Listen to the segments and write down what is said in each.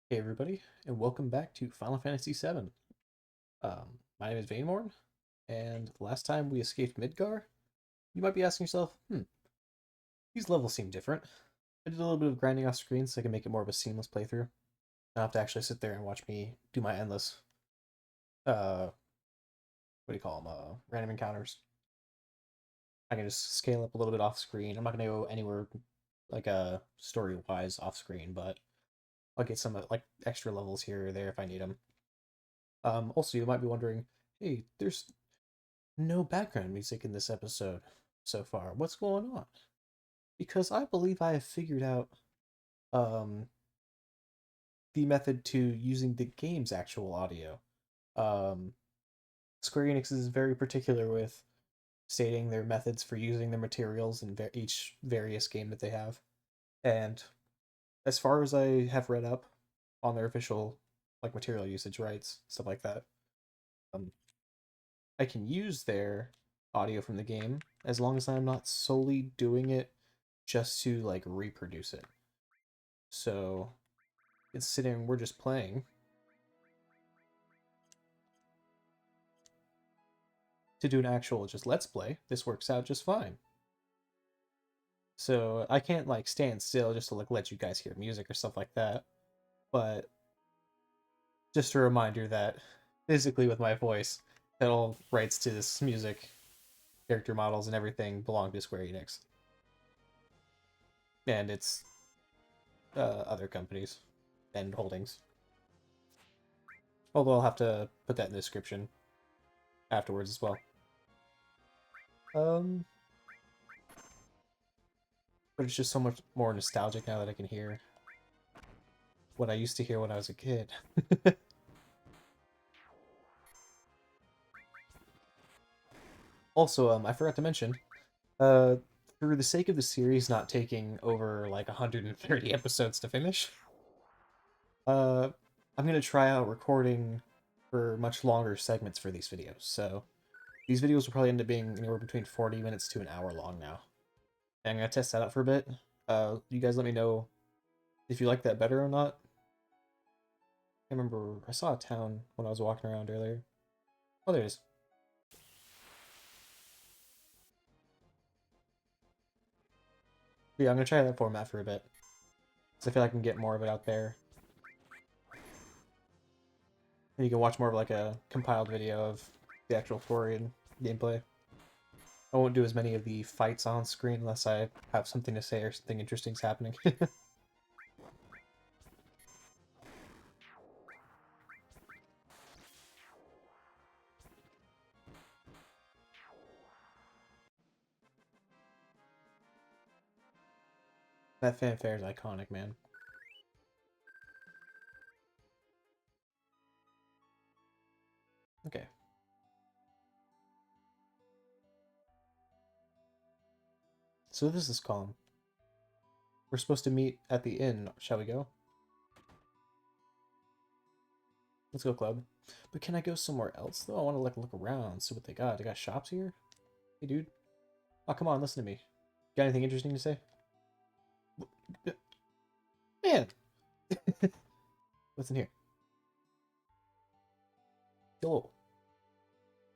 Hey everybody, and welcome back to Final Fantasy VII. My name is VayneMourne, and the last time we escaped Midgar, you might be asking yourself, these levels seem different. I did a little bit of grinding off screen so I can make it more of a seamless playthrough. I don't have to actually sit there and watch me do my endless, what do you call them, random encounters. I can just scale up a little bit off screen. I'm not going to go anywhere, like, story-wise off screen, but I'll get some, like, extra levels here or there if I need them. Also, you might be wondering, hey, there's no background music in this episode so far. What's going on? Because I believe I have figured out um, the method to using the game's actual audio. Um, Square Enix is very particular with stating their methods for using their materials in each various game that they have. And as far as I have read up on their official like material usage rights, stuff like that, um, I can use their audio from the game as long as I'm not solely doing it just to like reproduce it. So considering we're just playing to do an actual just let's play, this works out just fine. So I can't like stand still just to like let you guys hear music or stuff like that. But just a reminder that physically with my voice, that all rights to this music, character models, and everything belong to Square Enix. And it's other companies and holdings. Although I'll have to put that in the description afterwards as well. Um, but it's just so much more nostalgic now that I can hear what I used to hear when I was a kid. Also, I forgot to mention, uh, for the sake of the series not taking over like 130 episodes to finish, uh, I'm gonna try out recording for much longer segments for these videos. So these videos will probably end up being anywhere between 40 minutes to an hour long now. And I'm gonna test that out for a bit. You guys let me know if you like that better or not. I remember I saw a town when I was walking around earlier. Oh, there it is. But yeah, I'm gonna try that format for a bit. Because I feel like I can get more of it out there. And you can watch more of like a compiled video of the actual story and gameplay. I won't do as many of the fights on screen unless I have something to say or something interesting's happening. That fanfare is iconic, man. Okay. So this is calm. We're supposed to meet at the inn. Shall we go? Let's go, club. But can I go somewhere else, though? I want to, like, look around, see what they got. They got shops here? Hey, dude. Oh, come on, listen to me. Got anything interesting to say? Man! What's in here? Hello.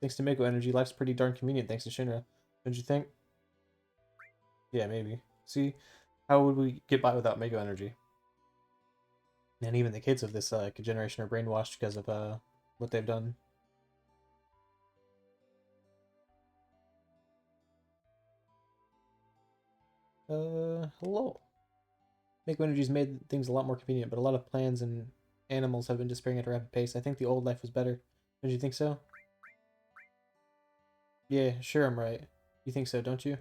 Thanks to Mako Energy, life's pretty darn convenient thanks to Shinra. Don't you think? Yeah, maybe. See? How would we get by without Mako Energy? And even the kids of this generation are brainwashed because of what they've done. Hello. Mako Energy's made things a lot more convenient, but a lot of plants and animals have been disappearing at a rapid pace. I think the old life was better. Don't you think so? Yeah, sure I'm right. You think so, don't you?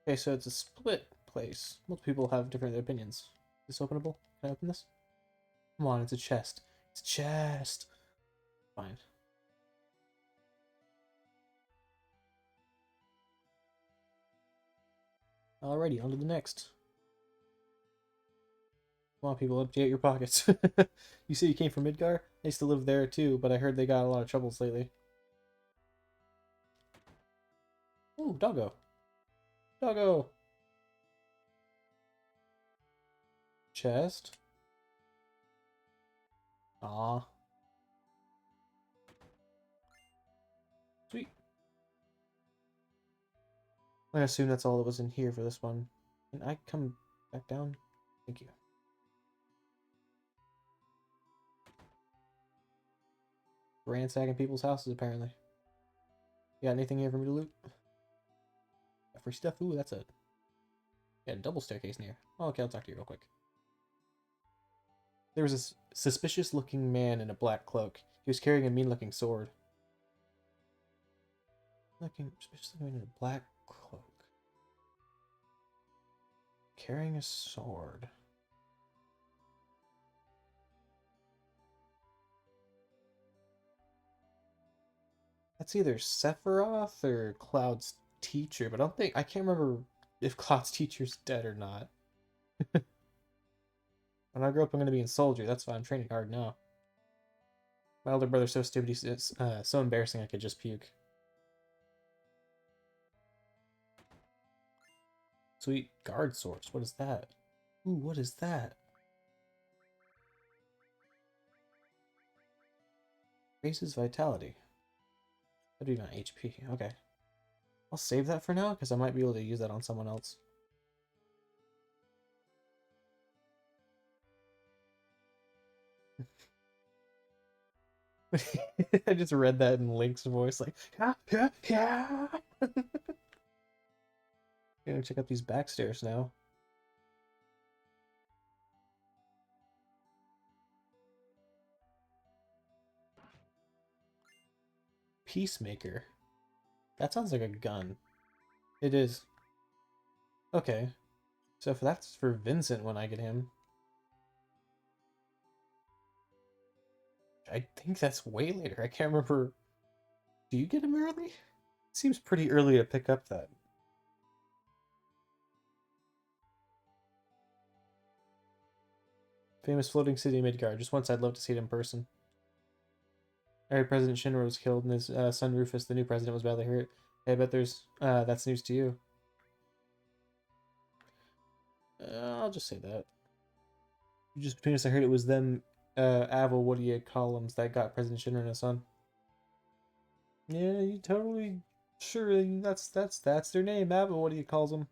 Okay, so it's a split place. Most people have different opinions. Is this openable? Can I open this? Come on, it's a chest. It's a chest! Fine. Alrighty, on to the next. Come on, people, empty out your pockets. You say you came from Midgar? I used to live there too, but I heard they got a lot of troubles lately. Ooh, doggo. Doggo! Chest. Aw. Sweet. I assume that's all that was in here for this one. Can I come back down? Thank you. Ransacking people's houses, apparently. You got anything here for me to loot? Got free stuff? Ooh, that's a... Yeah, double staircase in here. Oh, okay, I'll talk to you real quick. There was a suspicious-looking man in a black cloak. He was carrying a mean-looking sword. Suspicious-looking man in a black cloak. Carrying a sword. That's either Sephiroth or Cloud's teacher, but I can't remember if Cloud's teacher's dead or not. When I grow up, I'm going to be in soldier. That's why I'm training hard now. My older brother's so stupid, he's so embarrassing I could just puke. Sweet guard source. What is that? Ooh, what is that? Raises vitality. That'd be my HP. Okay. I'll save that for now, because I might be able to use that on someone else. I just read that in Link's voice, like, yeah. Gonna check out these back stairs now. Peacemaker. That sounds like a gun. It is. Okay. So if that's for Vincent when I get him. I think that's way later. I can't remember. Do you get him early? It seems pretty early to pick up that. Famous floating city Midgard. Just once I'd love to see it in person. I heard President Shinra was killed and his son Rufus, the new president, was badly hurt. Hey, I bet there's that's news to you. I'll just say that. Just between us, I heard it was them, Avil, what do you call them, that got President Shinra and his son. Yeah, you totally sure that's their name, Avil, what do you call them?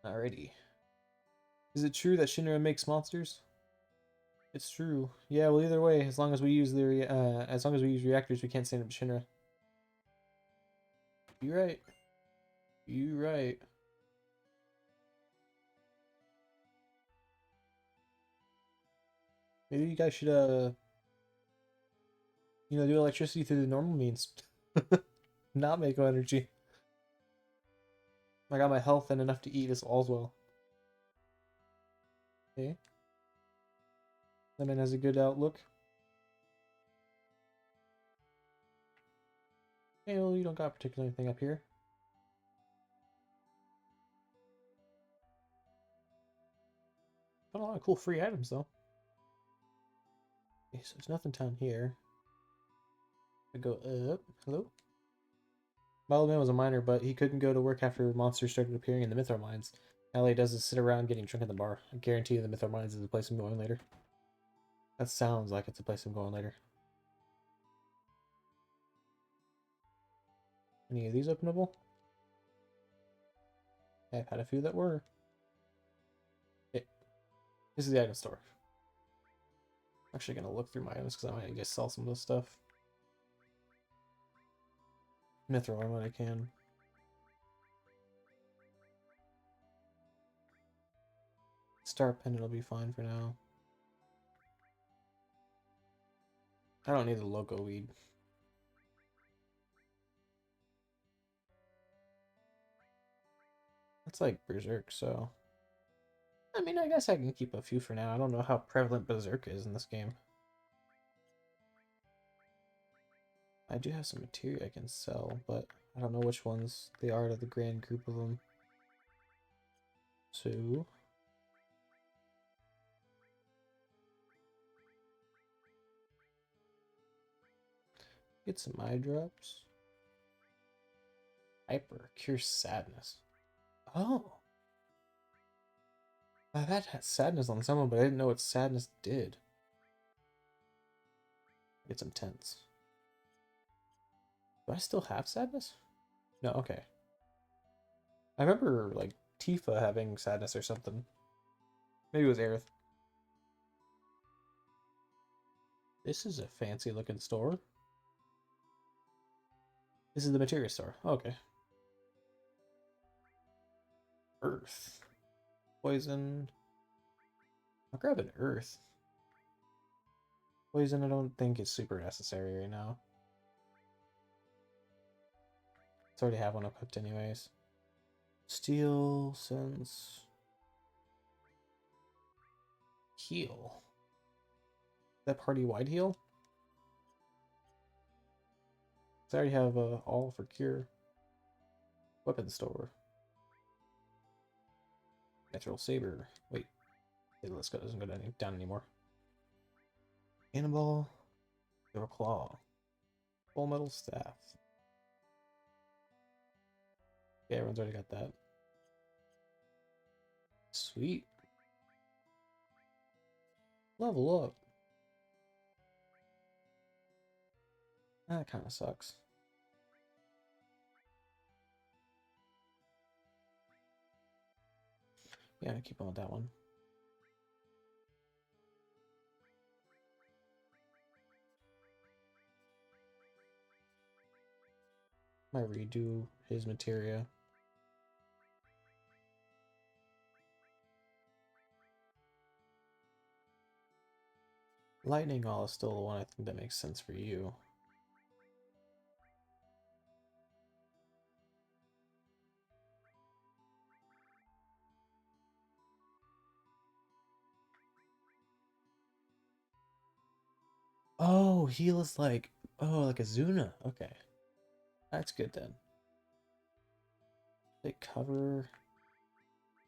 Alrighty. Is it true that Shinra makes monsters? It's true. Yeah, well, either way, as long as we use reactors, we can't stand up to Shinra. You're right. You're right. Maybe you guys should, do electricity through the normal means. Not make energy. I got my health and enough to eat as all's well. Okay. That man has a good outlook. Hey, well, you don't got particular anything up here. Got a lot of cool free items, though. Okay, so there's nothing down here. I go up. Hello? My old man was a miner, but he couldn't go to work after monsters started appearing in the Mythra mines. All he does is sit around getting drunk at the bar. I guarantee you the Mythra mines is the place I'm going later. That sounds like it's the place I'm going later. Any of these openable? I've had a few that were. Okay. This is the item store. I'm actually going to look through my items because I might just sell some of this stuff. I'm going to throw in what I can. Star pendant will be fine for now. I don't need the loco weed. It's like Berserk, so... I mean, I guess I can keep a few for now. I don't know how prevalent Berserk is in this game. I do have some material I can sell, but I don't know which ones they are to the grand group of them. So... get some eye drops. Hyper, cure sadness. Oh! That had sadness on someone, but I didn't know what sadness did. It's intense. Do I still have sadness? No, okay. I remember, like, Tifa having sadness or something. Maybe it was Aerith. This is a fancy looking store. This is the materia store. Oh, okay. Earth. Poison. I'll grab an earth. Poison I don't think is super necessary right now. It's already have one equipped anyways. Steel, sense. Heal. That party-wide heal? I already have all for cure. Weapon store. Natural saber. Wait. Let's go. Doesn't go down anymore. Cannonball. Silver claw. Full metal staff. Yeah, everyone's already got that. Sweet. Level up. That kind of sucks. Yeah, I keep on with that one. Might redo his materia. Lightning All is still the one I think that makes sense for you. Oh, heal is like, oh, like a Zuna. Okay. That's good then. Take cover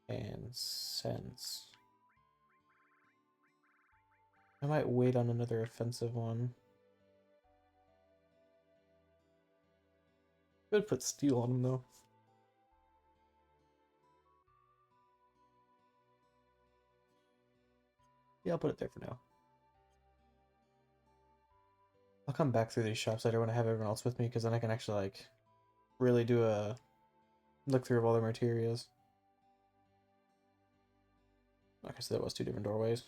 and sense. I might wait on another offensive one. Could put steel on him though. Yeah, I'll put it there for now. I'll come back through these shops later when I have everyone else with me, because then I can actually like really do a look through of all their materials. Okay, so that was two different doorways.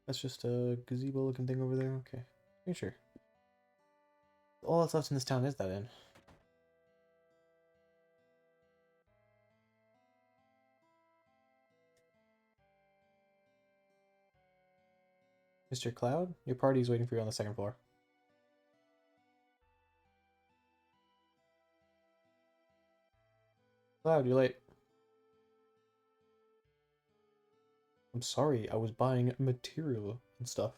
That's just a gazebo looking thing over there. Okay, are sure? All that's left in this town is that inn. Mr. Cloud, your party is waiting for you on the second floor. Cloud, you're late. I'm sorry, I was buying material and stuff.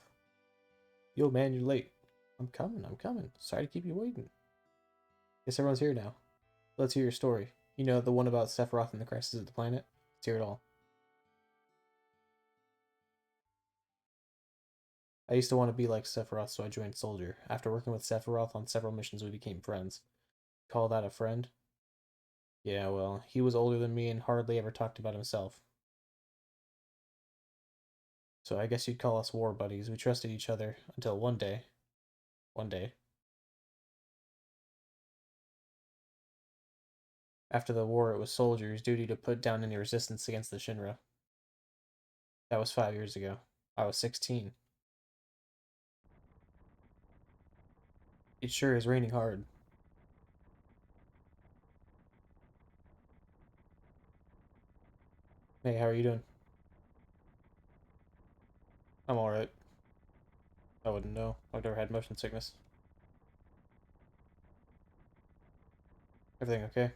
Yo, man, you're late. I'm coming. Sorry to keep you waiting. Guess everyone's here now. Let's hear your story. You know, the one about Sephiroth and the crisis of the planet? Let's hear it all. I used to want to be like Sephiroth, so I joined Soldier. After working with Sephiroth on several missions, we became friends. Call that a friend? Yeah, well, he was older than me and hardly ever talked about himself. So I guess you'd call us war buddies. We trusted each other until one day. After the war, it was Soldier's duty to put down any resistance against the Shinra. That was 5 years ago. I was 16. It sure is raining hard. Hey, how are you doing? I'm alright. I wouldn't know. I've never had motion sickness. Everything okay?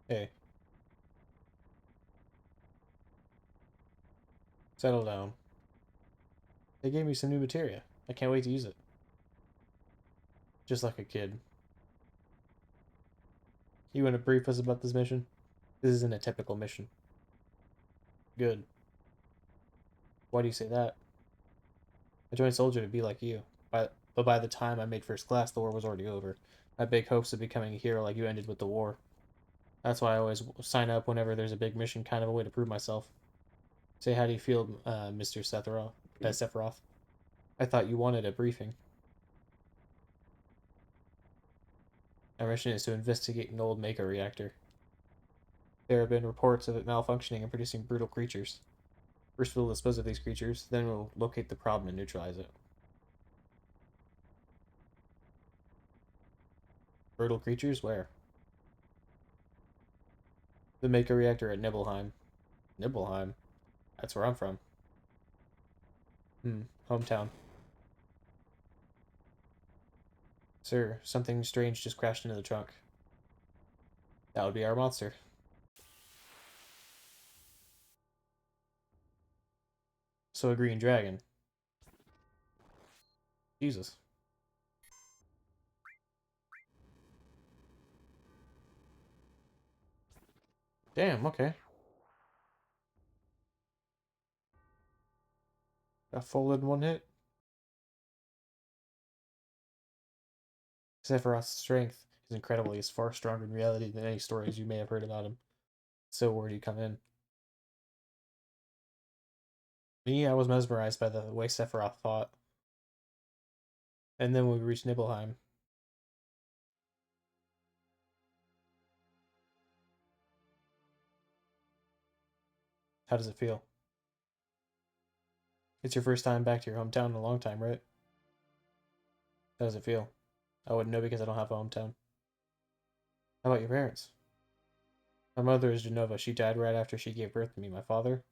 Hey, settle down. They gave me some new materia. I can't wait to use it. Just like a kid. You want to brief us about this mission? This isn't a typical mission. Good. Why do you say that? I joined Soldier to be like you. But by the time I made first class, the war was already over. My big hopes of becoming a hero like you ended with the war. That's why I always sign up whenever there's a big mission, kind of a way to prove myself. Say, how do you feel, Mr. Sephiroth? I thought you wanted a briefing. Our mission is to investigate an old Mako reactor. There have been reports of it malfunctioning and producing brutal creatures. First, we'll dispose of these creatures, then we'll locate the problem and neutralize it. Brutal creatures? Where? The Mako reactor at Nibelheim. Nibelheim? That's where I'm from. Hometown. Sir, something strange just crashed into the trunk. That would be our monster. So a green dragon. Jesus. Damn, okay. Got folded in one hit. Sephiroth's strength is incredible. He is far stronger in reality than any stories you may have heard about him. So where do you come in? Me, I was mesmerized by the way Sephiroth fought. And then we reached Nibelheim. How does it feel? It's your first time back to your hometown in a long time, right? How does it feel? I wouldn't know because I don't have a hometown. How about your parents? My mother is JENOVA. She died right after she gave birth to me. My father?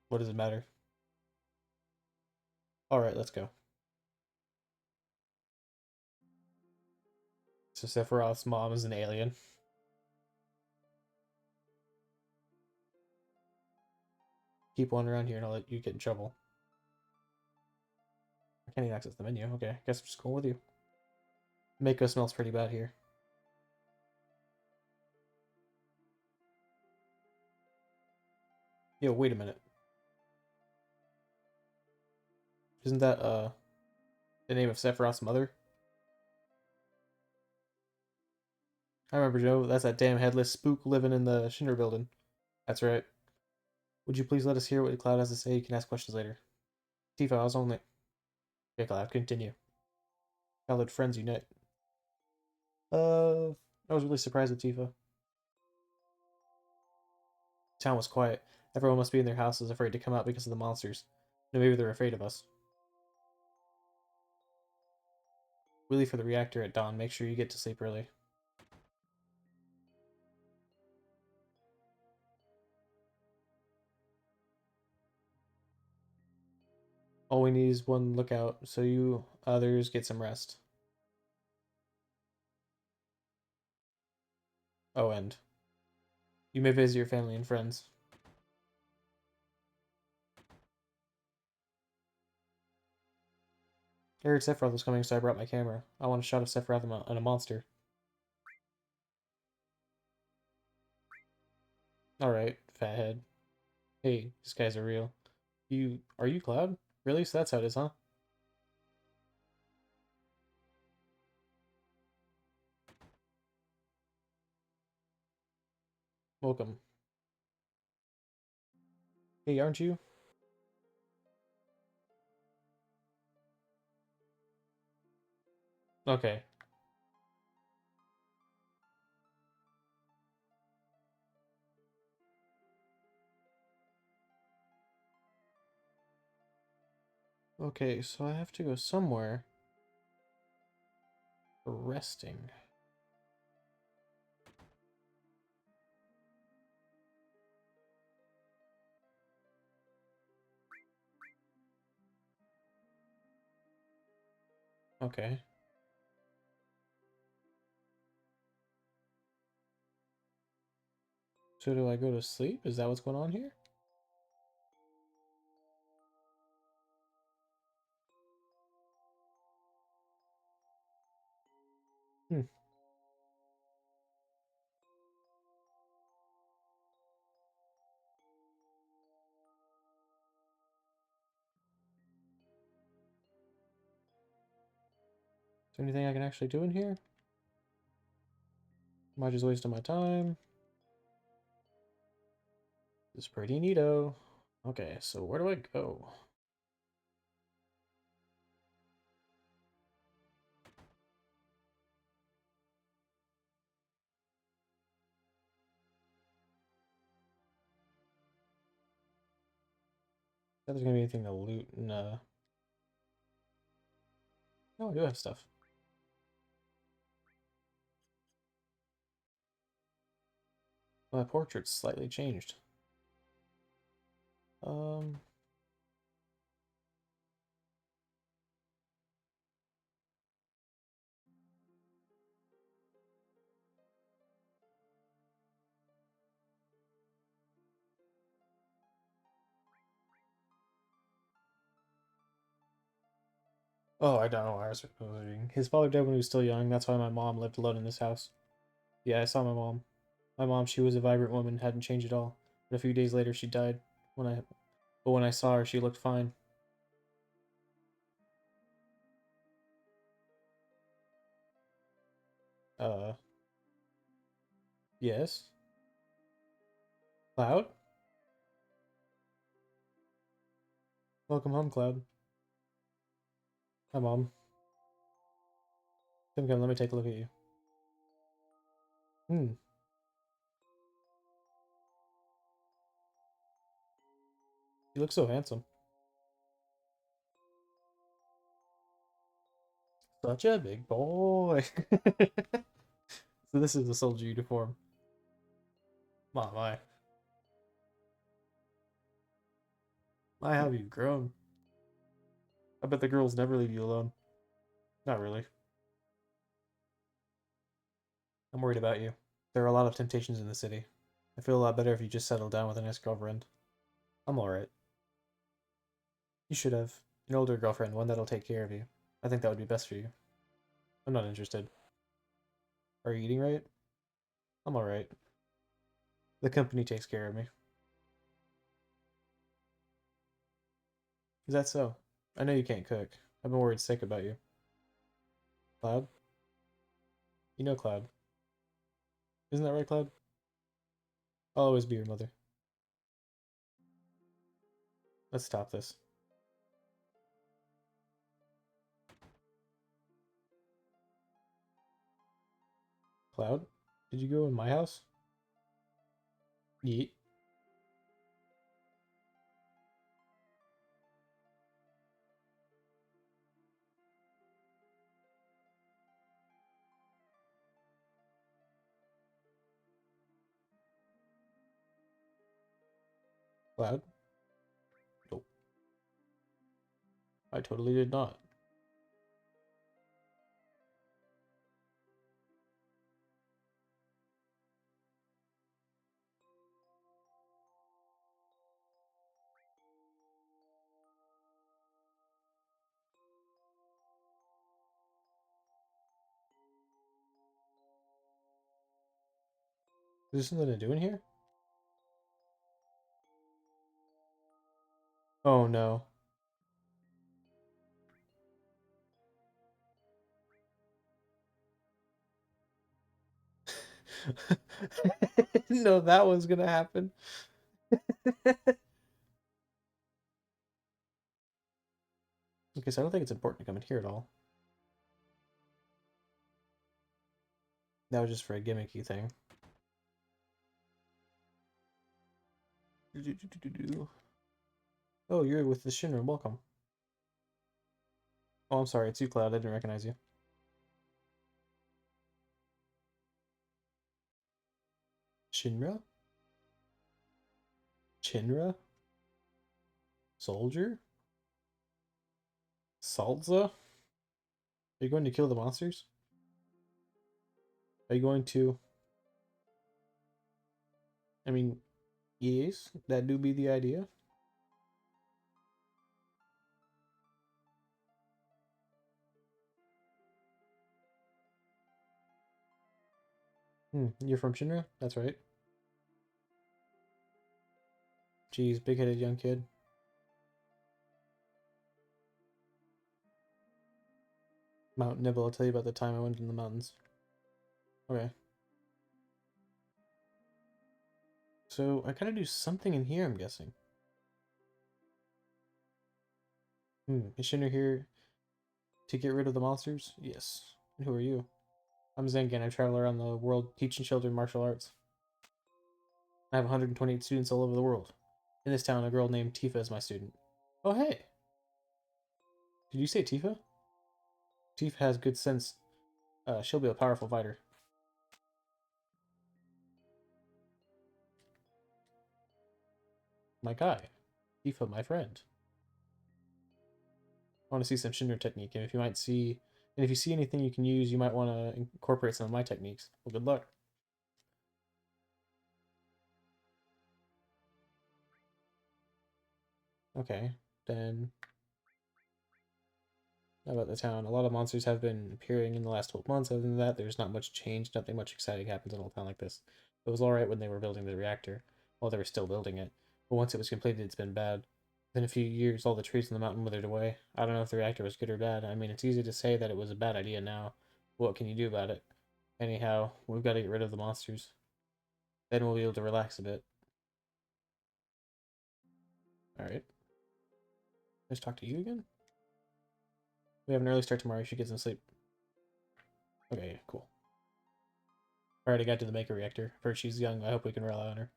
What does it matter? Alright, let's go. So Sephiroth's mom is an alien. Keep one around here and I'll let you get in trouble. I can't even access the menu. Okay, I guess I'm just going with you. Mako smells pretty bad here. Yo, wait a minute. Isn't that, the name of Sephiroth's mother? I remember, Joe. That's that damn headless spook living in the Shinra building. That's right. Would you please let us hear what Cloud has to say? You can ask questions later. Tifa, I was only... Okay, Cloud, continue. Cloud, friends unite. I was really surprised with Tifa. Town was quiet. Everyone must be in their houses afraid to come out because of the monsters. No, maybe they're afraid of us. We leave for the reactor at dawn. Make sure you get to sleep early. All we need is one lookout, so you others get some rest. Oh, and you may visit your family and friends. I heard Sephiroth was coming, so I brought my camera. I want a shot of Sephiroth and a monster. Alright, fathead. Hey, these guys are real. Are you Cloud? Really? So that's how it is, huh? Welcome. Hey, aren't you? Okay. Okay, so I have to go somewhere for resting. Okay. So do I go to sleep? Is that what's going on here? Hmm. there anything I can actually do in here? Am I just wasting my time? It's pretty neato. Okay, so where do I go? If there's gonna be anything to loot and no, I do have stuff. My portrait's slightly changed. Um Oh, I don't know why I was reading. His father died when he was still young. That's why my mom lived alone in this house. Yeah, I saw my mom. My mom, she was a vibrant woman, hadn't changed at all. But a few days later, she died. But when I saw her, she looked fine. Uh, yes. Cloud? Welcome home, Cloud. Hi, Mom. Come, let me take a look at you. Hmm. You look so handsome. Such a big boy. So this is a soldier uniform. My. My, have you grown? I bet the girls never leave you alone. Not really. I'm worried about you. There are a lot of temptations in the city. I feel a lot better if you just settled down with a nice girlfriend. I'm alright. You should have. An older girlfriend, one that'll take care of you. I think that would be best for you. I'm not interested. Are you eating right? I'm alright. The company takes care of me. Is that so? I know you can't cook. I've been worried sick about you. Cloud? You know Cloud. Isn't that right, Cloud? I'll always be your mother. Let's stop this. Cloud? Did you go in my house? Yeet. Cloud? Nope. I totally did not. Is there something to do in here? Oh no. No, that was gonna happen. Okay, so I don't think it's important to come in here at all. That was just for a gimmicky thing. Oh, you're with the Shinra. Welcome. Oh, I'm sorry. It's you, Cloud. I didn't recognize you. Shinra? Chinra? Soldier? Salza? Are you going to kill the monsters? Are you going to... I mean, yes, that do be the idea. You're from Shinra? That's right. Jeez, big-headed young kid. Mount Nibble, I'll tell you about the time I went in the mountains. Okay. So, I gotta do something in here, I'm guessing. Is Shinra here to get rid of the monsters? Yes. And who are you? I'm Zengen. I travel around the world teaching children martial arts. I have 128 students all over the world. In this town, a girl named Tifa is my student. Oh, hey! Did you say Tifa? Tifa has good sense. She'll be a powerful fighter. My guy. Tifa, my friend. I want to see some Shinra technique, and if you see anything you can use, you might want to incorporate some of my techniques. Well, good luck. Okay, then about the town. A lot of monsters have been appearing in the last 12 months. Other than that, there's not much change. Nothing much exciting happens in a town like this. It was alright when they were building the reactor, while they were still building it. But once it was completed, it's been bad. Within a few years, all the trees in the mountain withered away. I don't know if the reactor was good or bad. I mean, it's easy to say that it was a bad idea now. What can you do about it? Anyhow, we've got to get rid of the monsters. Then we'll be able to relax a bit. Alright. Let's talk to you again? We have an early start tomorrow. You should get some sleep. Okay, yeah, cool. Alright, I got to the Maker Reactor. First, she's young. I hope we can rely on her.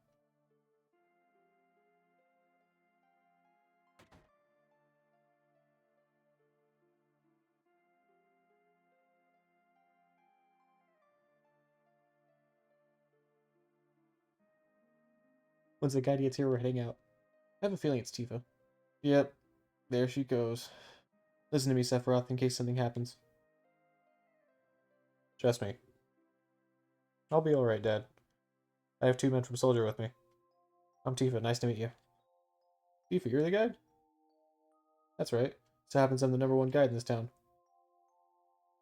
Once the guy gets here, we're heading out. I have a feeling it's Tifa. Yep, there she goes. Listen to me, Sephiroth, in case something happens. Trust me. I'll be alright, Dad. I have 2 men from Soldier with me. I'm Tifa, nice to meet you. Tifa, you're the guide? That's right. So happens I'm the #1 guide in this town.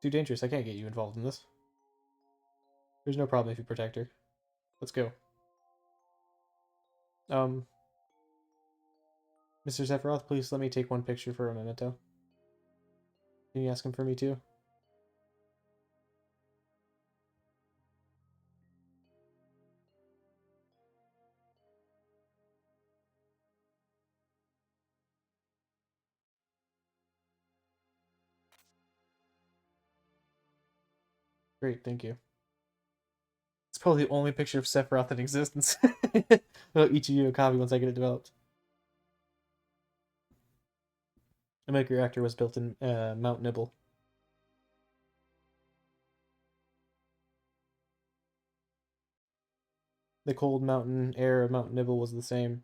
Too dangerous, I can't get you involved in this. There's no problem if you protect her. Let's go. Mr. Sephiroth, please let me take one picture for a memento. Can you ask him for me too? Great, thank you. It's probably the only picture of Sephiroth in existence. I'll each of you a copy once I get it developed. The Maker Reactor was built in Mount Nibble. The cold mountain air of Mount Nibble was the same.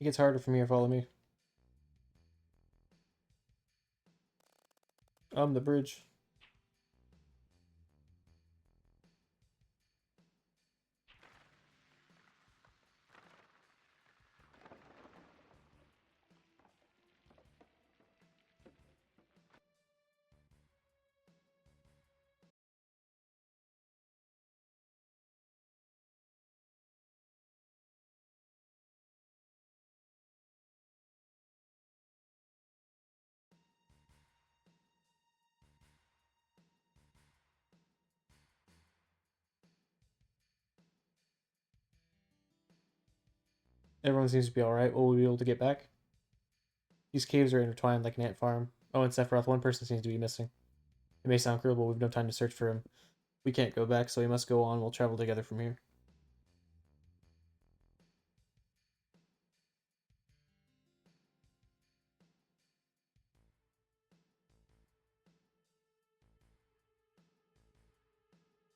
It gets harder from here, follow me. The bridge. Everyone seems to be alright. Will we be able to get back? These caves are intertwined like an ant farm. Oh, and Sephiroth, one person seems to be missing. It may sound cruel, but we've no time to search for him. We can't go back, so we must go on. We'll travel together from here.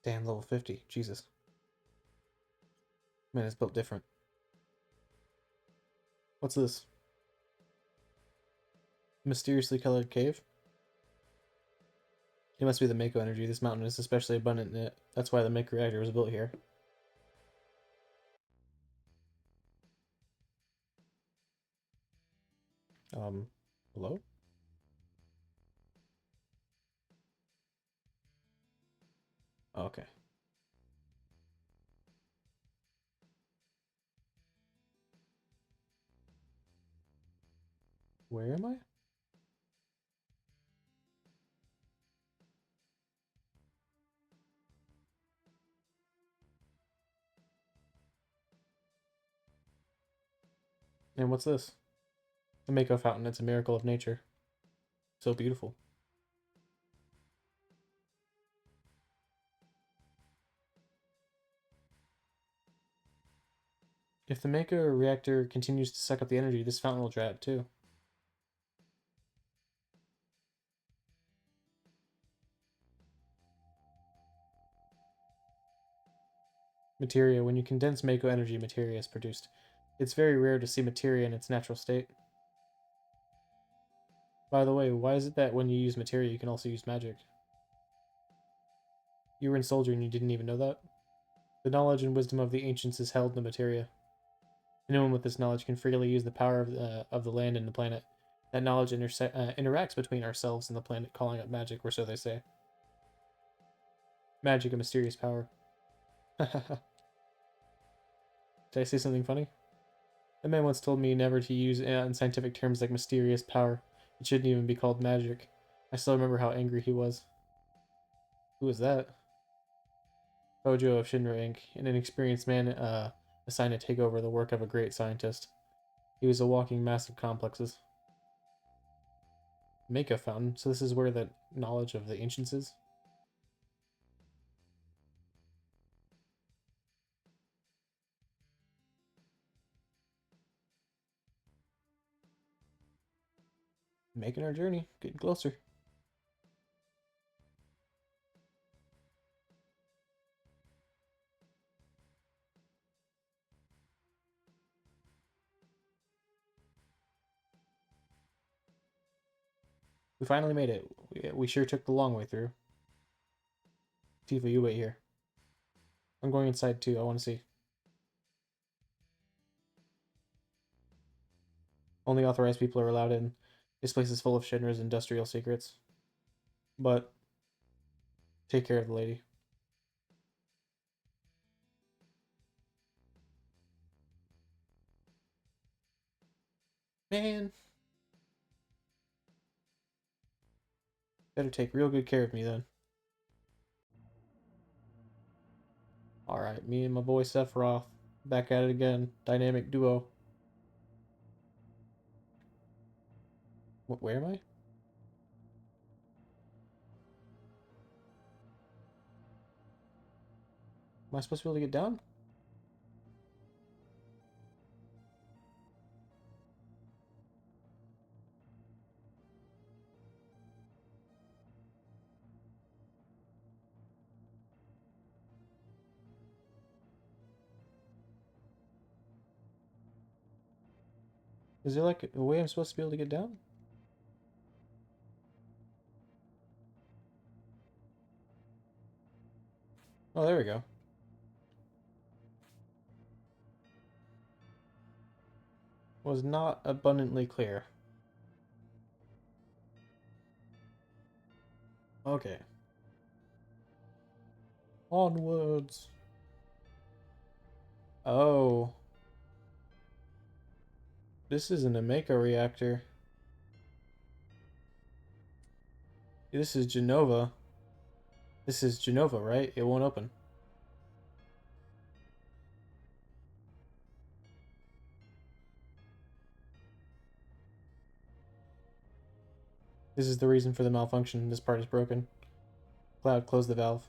Damn, level 50. Jesus. Man, it's built different. What's this? Mysteriously colored cave? It must be the Mako energy. This mountain is especially abundant in it. That's why the Mako reactor was built here. Hello? Okay. Where am I? And what's this? The Mako Fountain. It's a miracle of nature. So beautiful. If the Mako reactor continues to suck up the energy, this fountain will dry up too. Materia. When you condense Mako energy, materia is produced. It's very rare to see materia in its natural state. By the way, why is it that when you use materia, you can also use magic? You were in Soldier and you didn't even know that? The knowledge and wisdom of the ancients is held in the materia. Anyone with this knowledge can freely use the power of the land and the planet. That knowledge interacts between ourselves and the planet, calling up magic, or so they say. Magic, a mysterious power. Did I say something funny? A man once told me never to use unscientific terms like mysterious power. It shouldn't even be called magic. I still remember how angry he was. Who was that? Hojo of Shinra Inc., an inexperienced man assigned to take over the work of a great scientist. He was a walking mass of complexes. Mako Fountain, so this is where the knowledge of the ancients is? Making our journey, getting closer. We finally made it. We sure took the long way through. Tifa, you wait here. I'm going inside too, I want to see. Only authorized people are allowed in. This place is full of Shinra's industrial secrets. But, take care of the lady. Man! Better take real good care of me then. Alright, me and my boy Sephiroth. Back at it again. Dynamic duo. Where am I? Am I supposed to be able to get down? Is there like a way I'm supposed to be able to get down? Oh, there we go. Was not abundantly clear. Okay. Onwards. Oh. This isn't a Mako reactor. This is JENOVA. This is JENOVA, right? It won't open. This is the reason for the malfunction. This part is broken. Cloud, close the valve.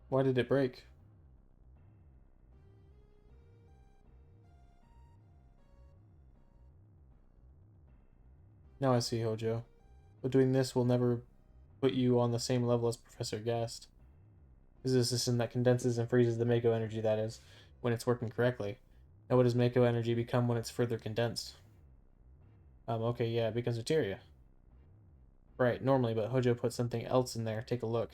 Why did it break? Now I see, Hojo. But doing this will never put you on the same level as Professor Gast. This is a system that condenses and freezes the Mako energy, that is, when it's working correctly. Now what does Mako energy become when it's further condensed? Okay, yeah, it becomes materia. Right, normally, but Hojo put something else in there. Take a look.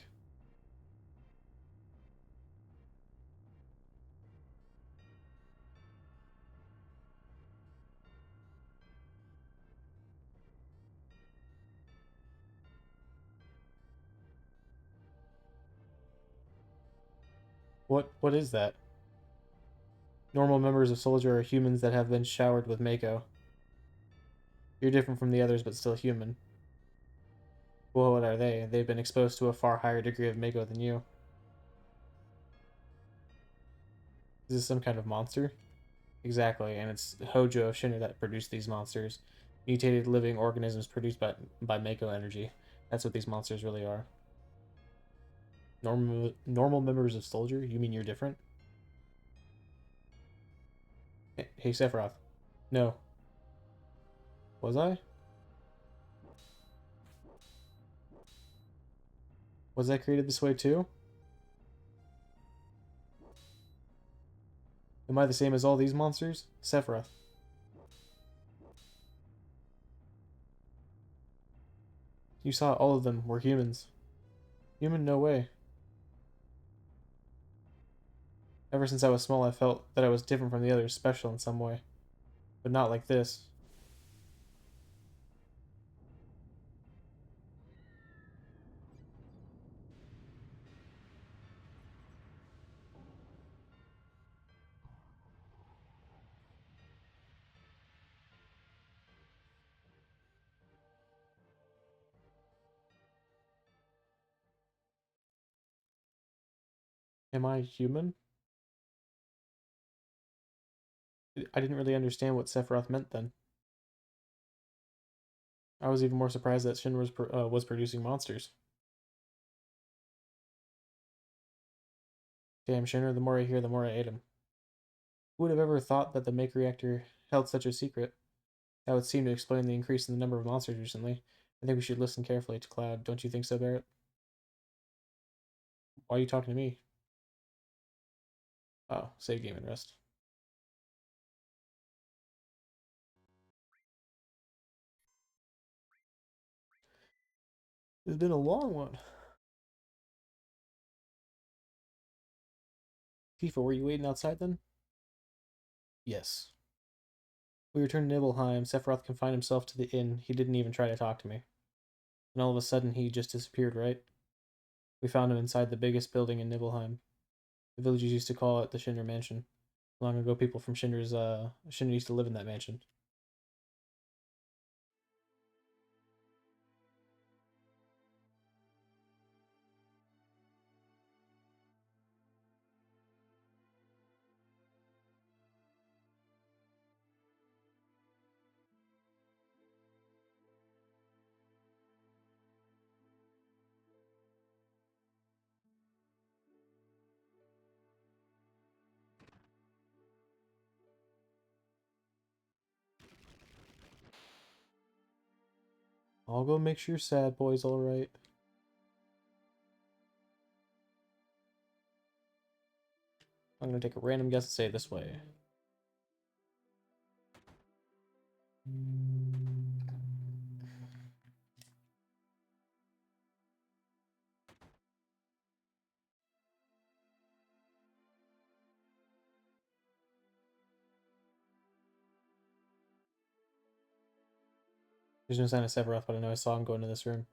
What is that? Normal members of Soldier are humans that have been showered with Mako. You're different from the others, but still human. Well, what are they? They've been exposed to a far higher degree of Mako than you. Is this some kind of monster? Exactly, and it's Hojo of Shinra that produced these monsters. Mutated living organisms produced by Mako energy. That's what these monsters really are. Normal members of Soldier? You mean you're different? Hey, Sephiroth. No. Was I? Was I created this way too? Am I the same as all these monsters? Sephiroth. You saw all of them were humans. Human? No way. Ever since I was small, I felt that I was different from the others, special in some way. But not like this. Am I human? I didn't really understand what Sephiroth meant then. I was even more surprised that Shin was producing monsters. Damn, Shinra, the more I hear, the more I hate him. Who would have ever thought that the Make reactor held such a secret? That would seem to explain the increase in the number of monsters recently. I think we should listen carefully to Cloud. Don't you think so, Barrett? Why are you talking to me? Oh, save game and rest. It's been a long one. Tifa, were you waiting outside then? Yes. We returned to Nibelheim. Sephiroth confined himself to the inn. He didn't even try to talk to me. And all of a sudden, he just disappeared, right? We found him inside the biggest building in Nibelheim. The villagers used to call it the Shinra Mansion. Long ago, people from Shinra used to live in that mansion. I'll go make sure Sad Boy's alright. I'm gonna take a random guess and say it this way. There's no sign of Sephiroth, but I know I saw him go into this room.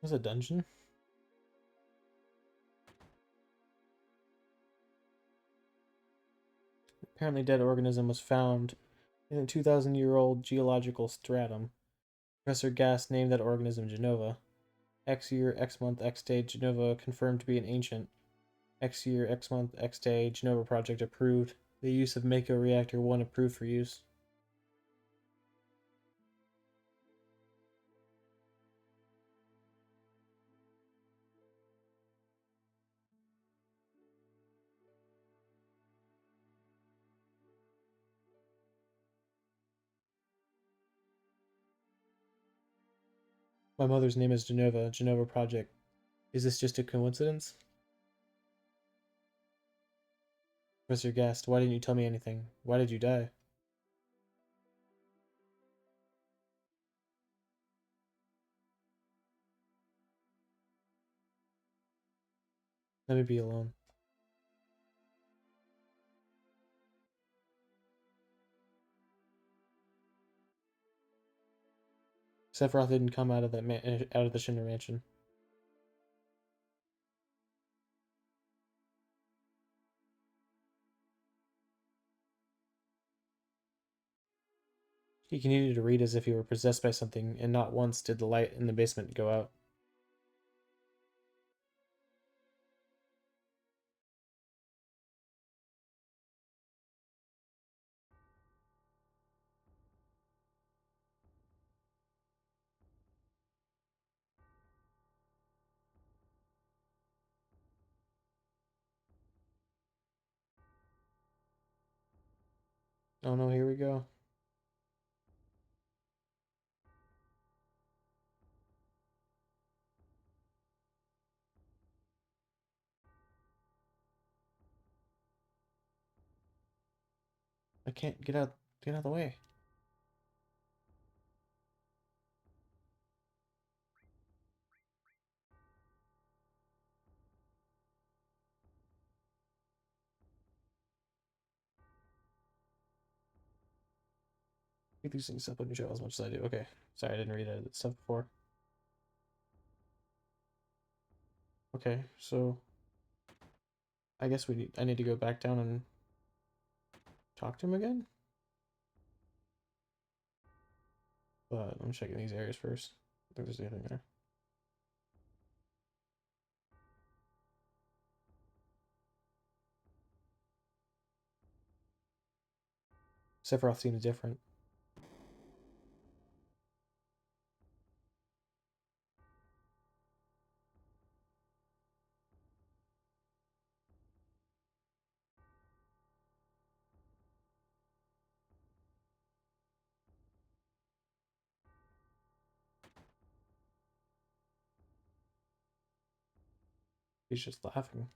Was it a dungeon? Apparently dead organism was found in a 2,000-year-old geological stratum. Professor Gass named that organism JENOVA. X year, X month, X day, JENOVA confirmed to be an ancient. X year, X month, X day, JENOVA project approved. The use of Mako Reactor 1 approved for use. My mother's name is JENOVA, JENOVA Project. Is this just a coincidence? Professor Gast, why didn't you tell me anything? Why did you die? Let me be alone. Sephiroth didn't come out of that out of the Shinra mansion. He continued to read as if he were possessed by something, and not once did the light in the basement go out. Oh no, here we go. I can't get out of the way. Pick these things up on your show as much as I do. Okay. Sorry, I didn't read that stuff before. Okay, so I guess I need to go back down and talk to him again? But I'm checking these areas first. I think there's anything there. Sephiroth seems different. He's just laughing.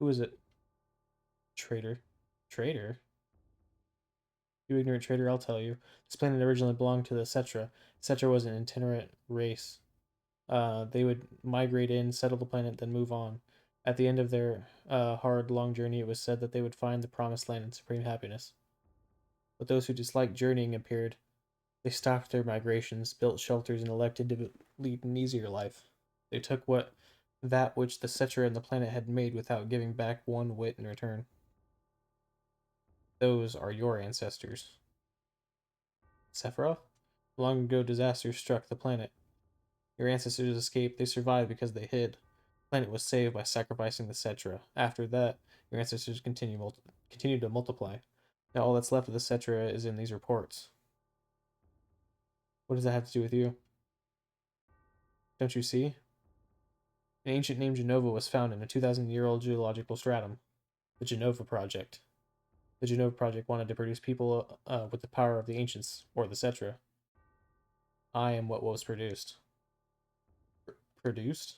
Who is it? Traitor. Traitor? You ignorant traitor, I'll tell you. This planet originally belonged to the Cetra. Cetra was an itinerant race. They would migrate in, settle the planet, then move on. At the end of their hard, long journey, it was said that they would find the promised land and supreme happiness. But those who disliked journeying appeared. They stopped their migrations, built shelters, and elected to lead an easier life. They took that which the Cetra and the planet had made without giving back one whit in return. Those are your ancestors. Sephiroth? Long ago, disaster struck the planet. Your ancestors escaped. They survived because they hid. The planet was saved by sacrificing the Cetra. After that, your ancestors continued to multiply. Now all that's left of the Cetra is in these reports. What does that have to do with you? Don't you see? An ancient named JENOVA was found in a 2,000-year-old geological stratum. The JENOVA Project. The JENOVA Project wanted to produce people with the power of the ancients, or the Cetra. I am what was produced. Produced?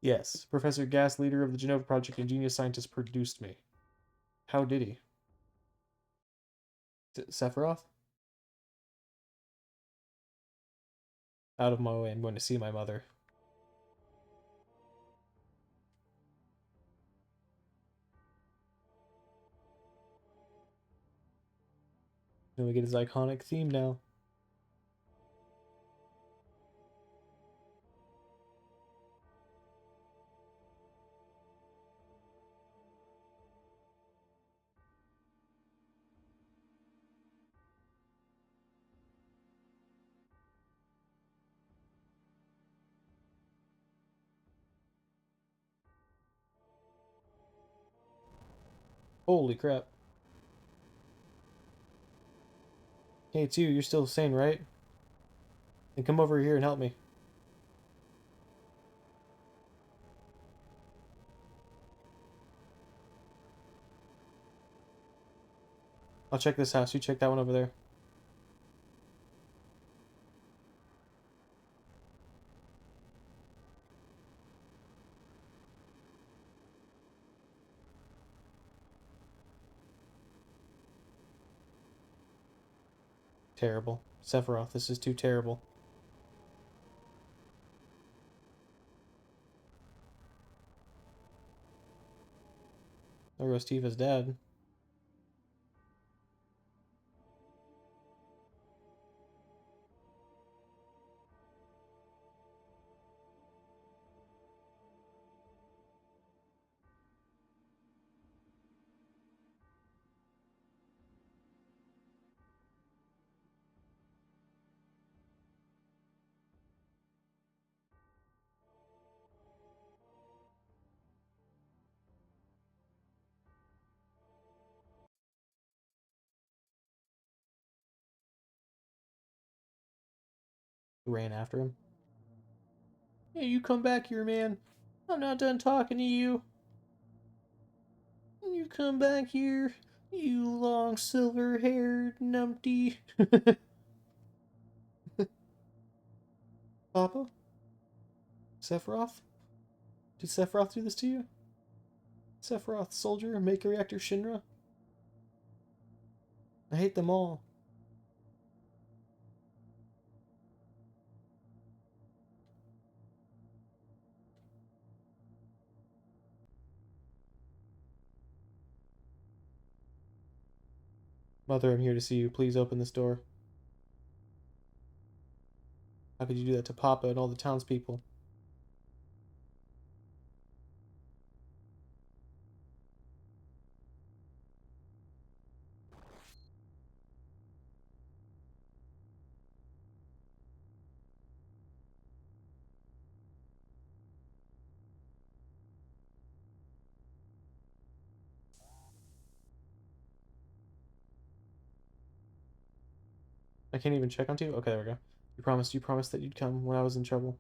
Yes, Professor Gas, leader of the JENOVA Project and genius scientist, produced me. How did he? Sephiroth? Out of my way, I'm going to see my mother. Then we get his iconic theme now. Holy crap. Hey, it's you. You're still sane, right? Then come over here and help me. I'll check this house. You check that one over there. Terrible. Sephiroth, this is too terrible. There goes Tifa's dad. Ran after him. Hey, you come back here, man. I'm not done talking to you. You come back here, you long silver-haired numpty. Papa? Sephiroth? Did Sephiroth do this to you? Sephiroth, soldier, Maker Reactor Shinra? I hate them all. Mother, I'm here to see you. Please open this door. How could you do that to Papa and all the townspeople? I can't even check on you? Okay, there we go. You promised that you'd come when I was in trouble.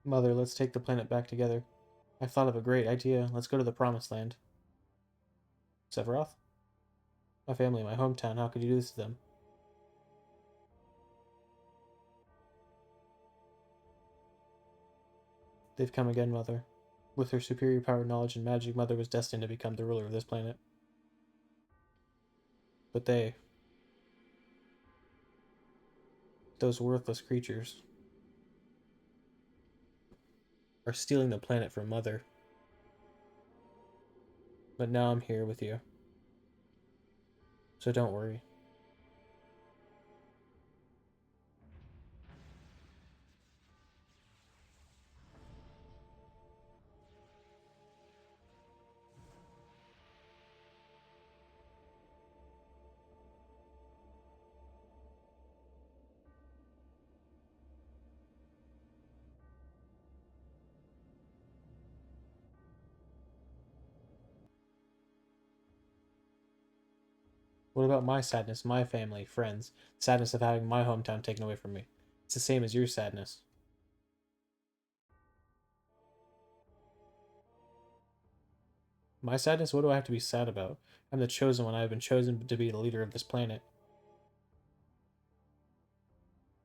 Mother, let's take the planet back together. I've thought of a great idea. Let's go to the Promised Land. Sephiroth? My family, my hometown. How could you do this to them? They've come again, Mother. With her superior power, knowledge, and magic, Mother was destined to become the ruler of this planet. But they, those worthless creatures, are stealing the planet from Mother. But now I'm here with you. So don't worry. What about my sadness, my family, friends? Sadness of having my hometown taken away from me. It's the same as your sadness. My sadness? What do I have to be sad about? I'm the chosen one. I have been chosen to be the leader of this planet.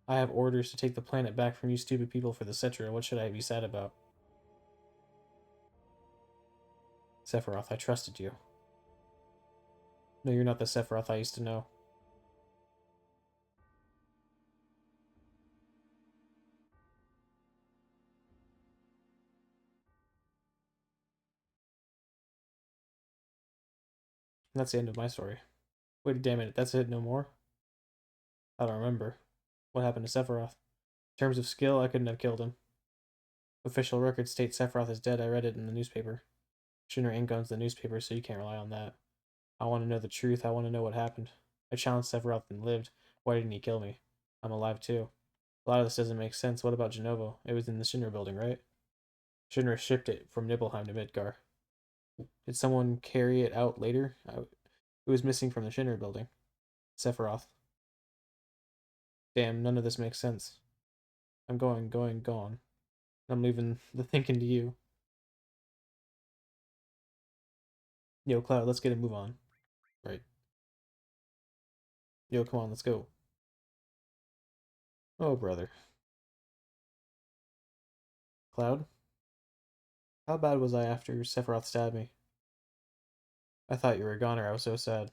I have orders to take the planet back from you stupid people for the Cetra. What should I be sad about? Sephiroth, I trusted you. No, you're not the Sephiroth I used to know. And that's the end of my story. Wait, damn it, that's it, no more? I don't remember. What happened to Sephiroth? In terms of skill, I couldn't have killed him. Official records state Sephiroth is dead. I read it in the newspaper. Shinra Inc. owns the newspaper, so you can't rely on that. I want to know the truth. I want to know what happened. I challenged Sephiroth and lived. Why didn't he kill me? I'm alive too. A lot of this doesn't make sense. What about JENOVA? It was in the Shinra building, right? Shinra shipped it from Nibelheim to Midgar. Did someone carry it out later? It was missing from the Shinra building. Sephiroth. Damn, none of this makes sense. I'm gone. I'm leaving the thinking to you. Yo, Cloud, let's get a move on. Right. Yo, come on, let's go. Oh, brother. Cloud? How bad was I after Sephiroth stabbed me? I thought you were a goner. I was so sad.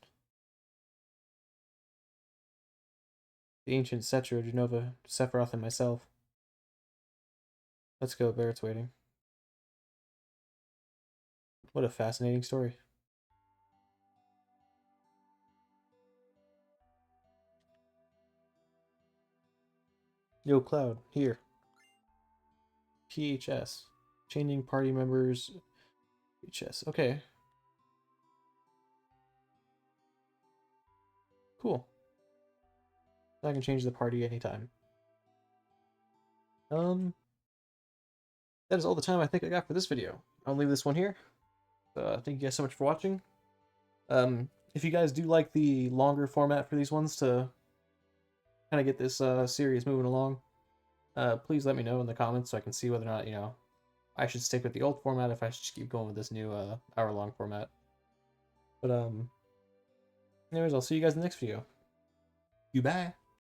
The ancient Cetra, JENOVA, Sephiroth, and myself. Let's go, Barrett's waiting. What a fascinating story. Yo, Cloud, here. PHS. Changing party members. PHS. Okay. Cool. I can change the party anytime. That is all the time I think I got for this video. I'll leave this one here. Thank you guys so much for watching. If you guys do like the longer format for these ones to kind of get this series moving along, please let me know in the comments so I can see whether or not, I should stick with the old format, if I should keep going with this new hour-long format. But anyways, I'll see you guys in the next video. Goodbye.